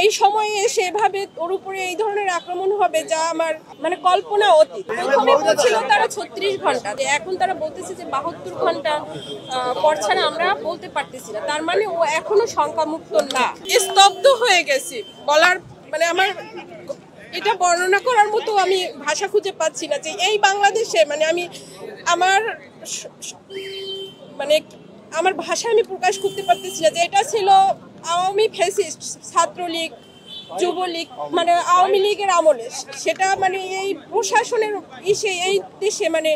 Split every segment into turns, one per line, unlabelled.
এই সময়ে এসে এভাবে ওর উপরে এই ধরনের আক্রমণ হবে যা আমার মানে কল্পনা অতীত। প্রথমে বলছিল তারা 36 ঘন্টা, এখন তারা বলতেছে যে 72 ঘন্টা পর ছাড়া আমরা বলতে পারতেছি না। তার মানে ও এখনো শঙ্কামুক্ত না। স্তব্ধ হয়ে গেছি, বলার মানে আমার এটা বর্ণনা করার মতো আমি ভাষা খুঁজে পাচ্ছি না যে এই বাংলাদেশে মানে আমি আমার মানে আমার ভাষা আমি প্রকাশ করতে পারতেছি না যে এটা ছিল আওয়ামী ফ্যাসিস্ট, ছাত্রলীগ, যুবলীগ, মানে আওয়ামী লীগের আমলে। সেটা মানে এই প্রশাসনের এই দেশে মানে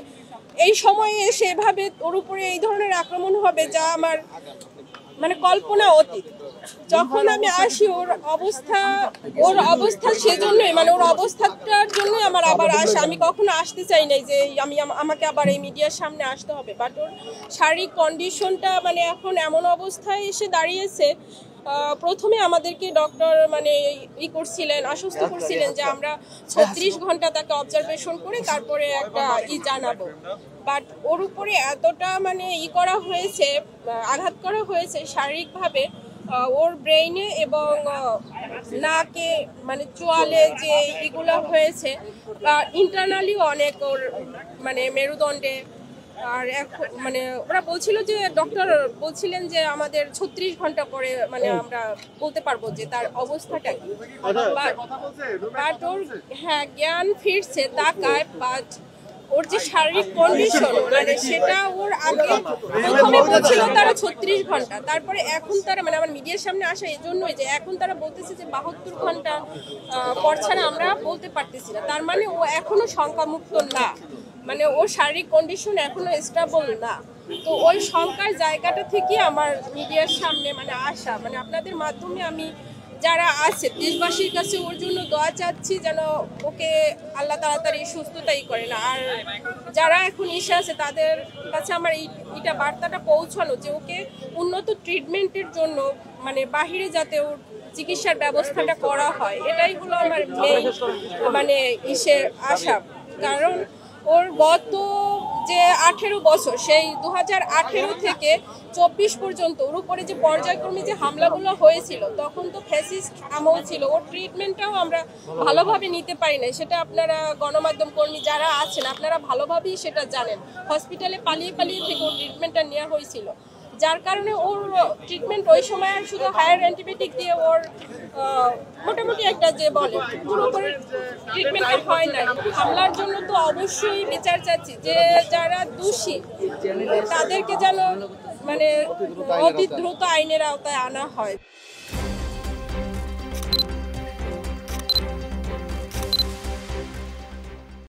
এই সময়ে এসে এভাবে ওর উপরে এই ধরনের আক্রমণ হবে যা আমার মানে কল্পনা অতীত। যখন আমি আসি ওর অবস্থা সেজন্যই মানে ওর অবস্থাটার জন্যই আমার আবার আসা। আমি কখনো আসতে চাই নাই যে আমাকে আবার এই মিডিয়ার সামনে আসতে হবে, বাট ওর শারীরিক কন্ডিশনটা মানে এখন এমন অবস্থায় এসে দাঁড়িয়েছে। প্রথমে আমাদেরকে ডক্টর মানে করছিলেন, আশ্বস্ত করছিলেন যে আমরা 36 ঘন্টা তাকে অবজারভেশন করে তারপরে একটা জানাবো। বাট ওর উপরে এতটা মানে করা হয়েছে, আঘাত করা হয়েছে শারীরিকভাবে, ওর ব্রেইনে এবং নাকে মানে চোয়ালে যে এগুলো হয়েছে, বা ইন্টারনালিও অনেক ওর মানে মেরুদণ্ডে। আর এখন মানে ওরা বলছিল যে ডক্টর বলছিলেন যে আমাদের 36 ঘন্টা পরে মানে আমরা বলতে পারবো যে তার অবস্থাটা কি। বাট ওর হ্যাঁ জ্ঞান ফিরছে তাকায়, বাট ওর যে শারীরিক কন্ডিশন মানে সেটা ওর আগে প্রথমে বলছিল তারা 36 ঘন্টা, তারপরে এখন তারা মানে আমার মিডিয়ার সামনে আসা এই জন্যই যে এখন তারা বলতেছে যে 72 ঘন্টা পর ছাড়া আমরা বলতে পারতেছি না। তার মানে ও এখনো শঙ্কামুক্ত না, মানে ওর শারীরিক কন্ডিশন এখনো স্টেবল না। তো ওই শঙ্কার জায়গাটা থেকে আমার মিডিয়ার সামনে মানে আসা, মানে আপনাদের মাধ্যমে আমি যারা আছে দেশবাসীর কাছে ওর জন্য দোয়া চাচ্ছি যেন ওকে আল্লাহ তাড়াতাড়ি সুস্থতাই করেন। আর যারা এখন এসে আছে তাদের কাছে আমার এইটা বার্তাটা পৌঁছানো যে ওকে উন্নত ট্রিটমেন্টের জন্য মানে বাহিরে যাতে ওর চিকিৎসার ব্যবস্থাটা করা হয়, এটাই হলো আমার মেইন মানে আশা। কারণ ওর গত যে 18 বছর, সেই 2018 থেকে 24 পর্যন্ত ওর উপরে যে পর্যায়ক্রমে যে হামলাগুলো হয়েছিল তখন তো ফ্যাসিস্ট আমল ছিল। ওর ট্রিটমেন্টটাও আমরা ভালোভাবে নিতে পারি না, সেটা আপনারা গণমাধ্যম কর্মী যারা আছেন আপনারা ভালোভাবেই সেটা জানেন। হসপিটালে পালিয়ে থেকে ওর ট্রিটমেন্টটা নেওয়া হয়েছিল, যার কারণে ওর ট্রিটমেন্ট ওই সময় আর শুধু হায়ার অ্যান্টিবায়োটিক দিয়ে ওর মোটামুটি একটা যে বলে পুরোপুরি ট্রিটমেন্টটা হয় না। হামলার জন্য তো অবশ্যই বিচার চাচ্ছি, যে যারা দোষী তাদেরকে যেন মানে অতি দ্রুত আইনের আওতায় আনা হয়।